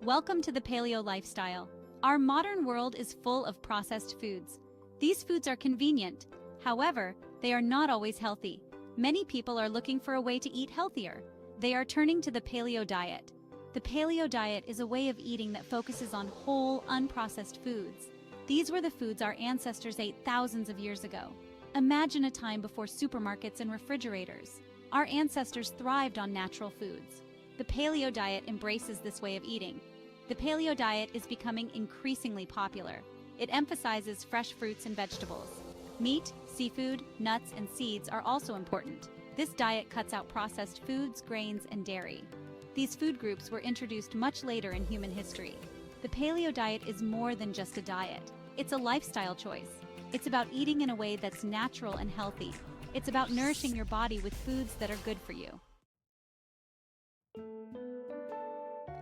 Welcome to the paleo lifestyle. Our modern world is full of processed foods. These foods are convenient. However, they are not always healthy. Many people are looking for a way to eat healthier. They are turning to the paleo diet. The paleo diet is a way of eating that focuses on whole, unprocessed foods. These were the foods our ancestors ate thousands of years ago. Imagine a time before supermarkets and refrigerators. Our ancestors thrived on natural foods. The paleo diet embraces this way of eating. The paleo diet is becoming increasingly popular. It emphasizes fresh fruits and vegetables. Meat, seafood, nuts, and seeds are also important. This diet cuts out processed foods, grains, and dairy. These food groups were introduced much later in human history. The paleo diet is more than just a diet. It's a lifestyle choice. It's about eating in a way that's natural and healthy. It's about nourishing your body with foods that are good for you.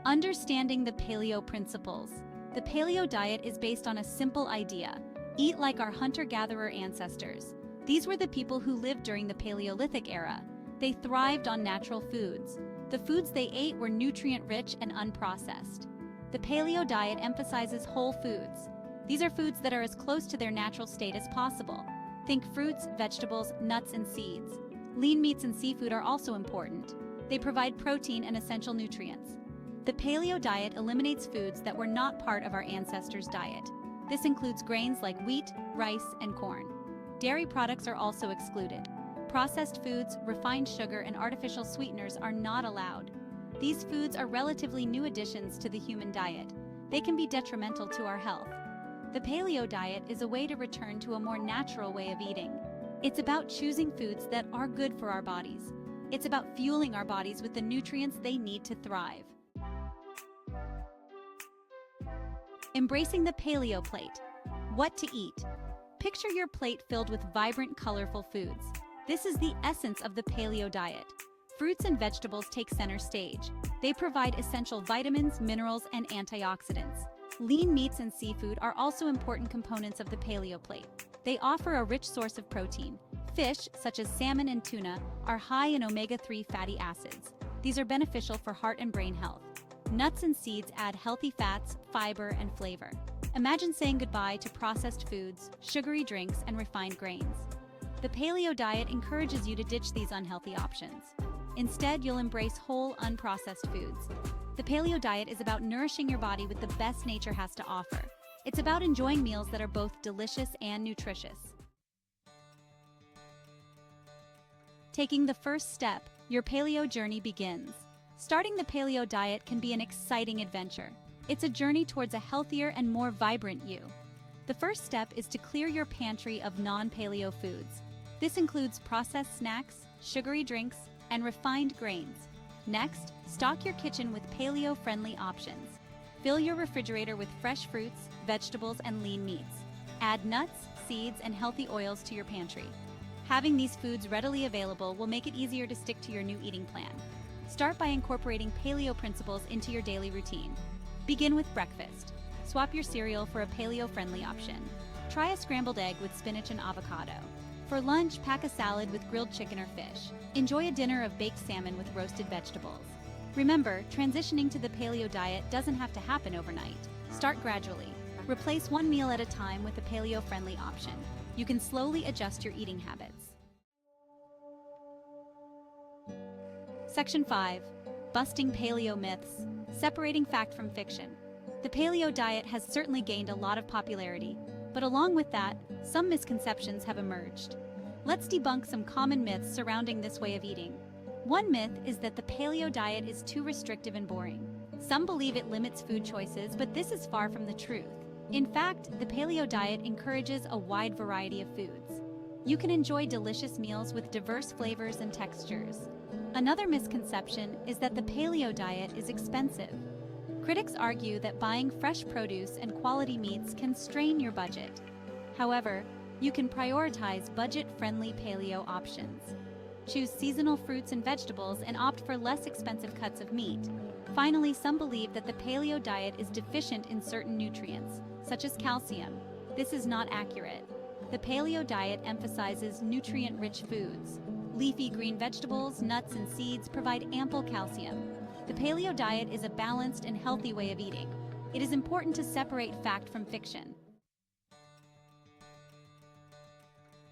Understanding the paleo principles. The paleo diet is based on a simple idea: eat like our hunter-gatherer ancestors. These were the people who lived during the Paleolithic era. They thrived on natural foods. The foods they ate were nutrient-rich and unprocessed. The paleo diet emphasizes whole foods. These are foods that are as close to their natural state as possible. Think fruits, vegetables, nuts, and seeds. Lean meats and seafood are also important. They provide protein and essential nutrients. The paleo diet eliminates foods that were not part of our ancestors' diet. This includes grains like wheat, rice, and corn. Dairy products are also excluded. Processed foods, refined sugar, and artificial sweeteners are not allowed. These foods are relatively new additions to the human diet. They can be detrimental to our health. The paleo diet is a way to return to a more natural way of eating. It's about choosing foods that are good for our bodies. It's about fueling our bodies with the nutrients they need to thrive. Embracing the paleo plate. What to eat? Picture your plate filled with vibrant, colorful foods. This is the essence of the paleo diet. Fruits and vegetables take center stage. They provide essential vitamins, minerals, and antioxidants. Lean meats and seafood are also important components of the paleo plate. They offer a rich source of protein. Fish, such as salmon and tuna, are high in omega-3 fatty acids. These are beneficial for heart and brain health. Nuts and seeds add healthy fats, fiber, and flavor. Imagine saying goodbye to processed foods, sugary drinks, and refined grains. The paleo diet encourages you to ditch these unhealthy options. Instead, you'll embrace whole, unprocessed foods. The paleo diet is about nourishing your body with the best nature has to offer. It's about enjoying meals that are both delicious and nutritious. Taking the first step, your paleo journey begins. Starting the paleo diet can be an exciting adventure. It's a journey towards a healthier and more vibrant you. The first step is to clear your pantry of non-paleo foods. This includes processed snacks, sugary drinks, and refined grains. Next, stock your kitchen with paleo-friendly options. Fill your refrigerator with fresh fruits, vegetables, and lean meats. Add nuts, seeds, and healthy oils to your pantry. Having these foods readily available will make it easier to stick to your new eating plan. Start by incorporating paleo principles into your daily routine. Begin with breakfast. Swap your cereal for a paleo-friendly option. Try a scrambled egg with spinach and avocado. For lunch, pack a salad with grilled chicken or fish. Enjoy a dinner of baked salmon with roasted vegetables. Remember, transitioning to the paleo diet doesn't have to happen overnight. Start gradually. Replace one meal at a time with a paleo-friendly option. You can slowly adjust your eating habits. Section 5. Busting Paleo Myths. Separating fact from fiction. The paleo diet has certainly gained a lot of popularity, but along with that, some misconceptions have emerged. Let's debunk some common myths surrounding this way of eating. One myth is that the paleo diet is too restrictive and boring. Some believe it limits food choices, but this is far from the truth. In fact, the paleo diet encourages a wide variety of foods. You can enjoy delicious meals with diverse flavors and textures. Another misconception is that the paleo diet is expensive. Critics argue that buying fresh produce and quality meats can strain your budget. However, you can prioritize budget-friendly paleo options. Choose seasonal fruits and vegetables and opt for less expensive cuts of meat. Finally, some believe that the paleo diet is deficient in certain nutrients, such as calcium. This is not accurate. The paleo diet emphasizes nutrient-rich foods. Leafy green vegetables, nuts, and seeds provide ample calcium. The paleo diet is a balanced and healthy way of eating. It is important to separate fact from fiction.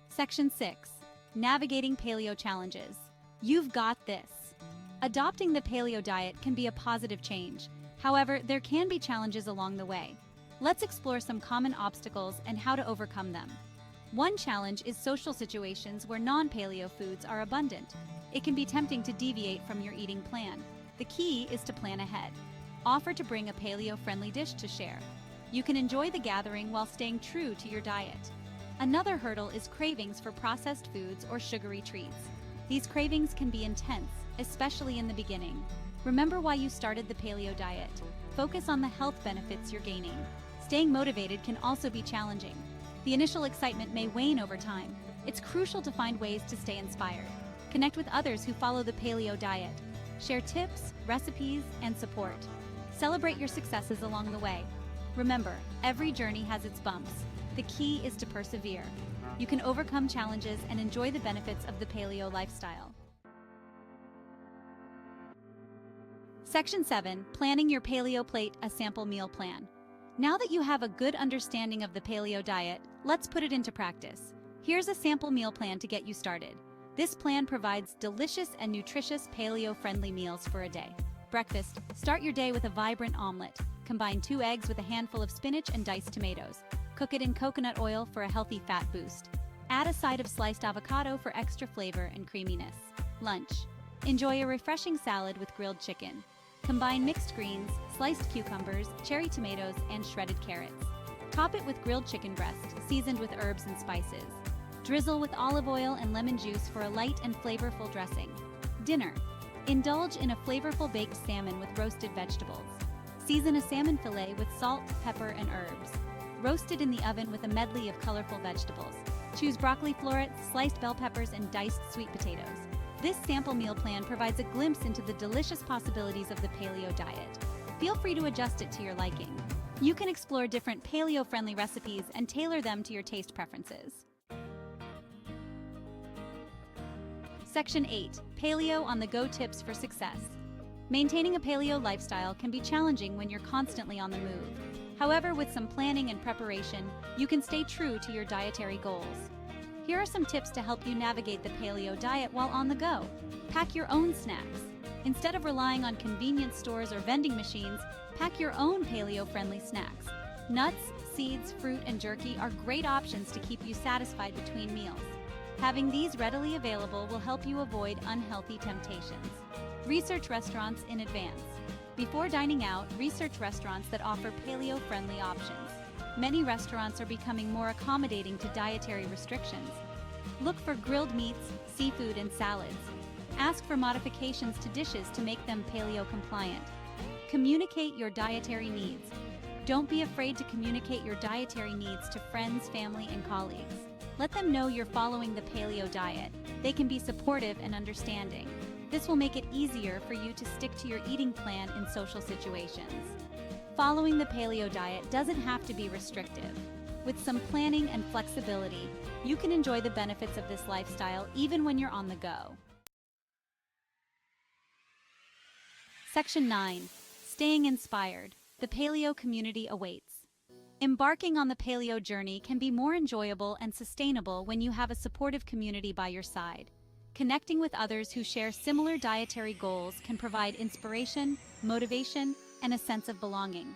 Section 6. Navigating paleo challenges. You've got this. Adopting the paleo diet can be a positive change. However, there can be challenges along the way. Let's explore some common obstacles and how to overcome them. One challenge is social situations where non-paleo foods are abundant. It can be tempting to deviate from your eating plan. The key is to plan ahead. Offer to bring a paleo-friendly dish to share. You can enjoy the gathering while staying true to your diet. Another hurdle is cravings for processed foods or sugary treats. These cravings can be intense, especially in the beginning. Remember why you started the paleo diet. Focus on the health benefits you're gaining. Staying motivated can also be challenging. The initial excitement may wane over time. It's crucial to find ways to stay inspired. Connect with others who follow the paleo diet. Share tips, recipes, and support. Celebrate your successes along the way. Remember, every journey has its bumps. The key is to persevere. You can overcome challenges and enjoy the benefits of the paleo lifestyle. Section 7. Planning your paleo plate, a sample meal plan. Now that you have a good understanding of the paleo diet, let's put it into practice. Here's a sample meal plan to get you started. This plan provides delicious and nutritious paleo-friendly meals for a day. Breakfast. Start your day with a vibrant omelet. Combine 2 eggs with a handful of spinach and diced tomatoes. Cook it in coconut oil for a healthy fat boost. Add a side of sliced avocado for extra flavor and creaminess. Lunch. Enjoy a refreshing salad with grilled chicken. Combine mixed greens, sliced cucumbers, cherry tomatoes, and shredded carrots. Top it with grilled chicken breast, seasoned with herbs and spices. Drizzle with olive oil and lemon juice for a light and flavorful dressing. Dinner. Indulge in a flavorful baked salmon with roasted vegetables. Season a salmon fillet with salt, pepper, and herbs. Roast it in the oven with a medley of colorful vegetables. Choose broccoli florets, sliced bell peppers, and diced sweet potatoes. This sample meal plan provides a glimpse into the delicious possibilities of the paleo diet. Feel free to adjust it to your liking. You can explore different paleo-friendly recipes and tailor them to your taste preferences. Section 8. Paleo on-the-go tips for success. Maintaining a paleo lifestyle can be challenging when you're constantly on the move. However, with some planning and preparation, you can stay true to your dietary goals. Here are some tips to help you navigate the paleo diet while on the go. Pack your own snacks. Instead of relying on convenience stores or vending machines, pack your own paleo-friendly snacks. Nuts, seeds, fruit, and jerky are great options to keep you satisfied between meals. Having these readily available will help you avoid unhealthy temptations. Research restaurants in advance. Before dining out, research restaurants that offer paleo-friendly options. Many restaurants are becoming more accommodating to dietary restrictions. Look for grilled meats, seafood, and salads. Ask for modifications to dishes to make them paleo-compliant. Communicate your dietary needs. Don't be afraid to communicate your dietary needs to friends, family, and colleagues. Let them know you're following the paleo diet. They can be supportive and understanding. This will make it easier for you to stick to your eating plan in social situations. Following the paleo diet doesn't have to be restrictive. With some planning and flexibility, you can enjoy the benefits of this lifestyle even when you're on the go. Section 9. Staying inspired. The paleo community awaits. Embarking on the paleo journey can be more enjoyable and sustainable when you have a supportive community by your side. Connecting with others who share similar dietary goals can provide inspiration, motivation, and a sense of belonging.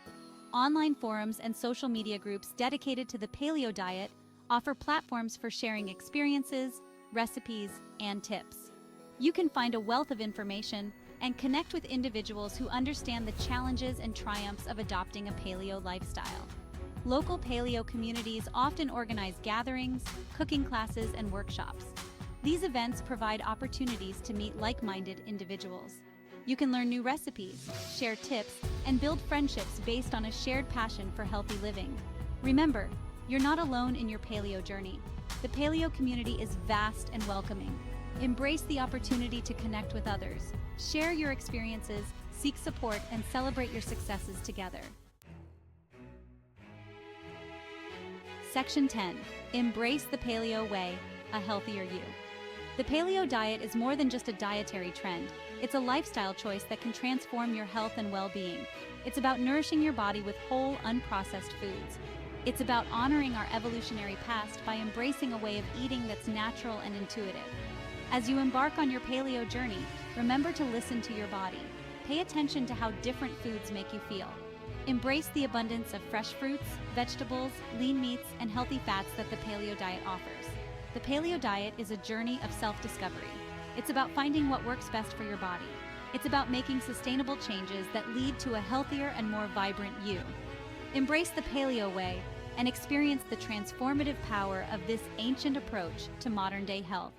Online forums and social media groups dedicated to the paleo diet offer platforms for sharing experiences, recipes, and tips. You can find a wealth of information and connect with individuals who understand the challenges and triumphs of adopting a paleo lifestyle. Local paleo communities often organize gatherings, cooking classes, and workshops. These events provide opportunities to meet like-minded individuals. You can learn new recipes, share tips, and build friendships based on a shared passion for healthy living. Remember, you're not alone in your paleo journey. The paleo community is vast and welcoming. Embrace the opportunity to connect with others, share your experiences, seek support, and celebrate your successes together. Section 10. Embrace the paleo way, a healthier you. The paleo diet is more than just a dietary trend. It's a lifestyle choice that can transform your health and well-being. It's about nourishing your body with whole, unprocessed foods. It's about honoring our evolutionary past by embracing a way of eating that's natural and intuitive. As you embark on your paleo journey, remember to listen to your body. Pay attention to how different foods make you feel. Embrace the abundance of fresh fruits, vegetables, lean meats, and healthy fats that the Paleo Diet offers. The Paleo Diet is a journey of self-discovery. It's about finding what works best for your body. It's about making sustainable changes that lead to a healthier and more vibrant you. Embrace the Paleo way and experience the transformative power of this ancient approach to modern-day health.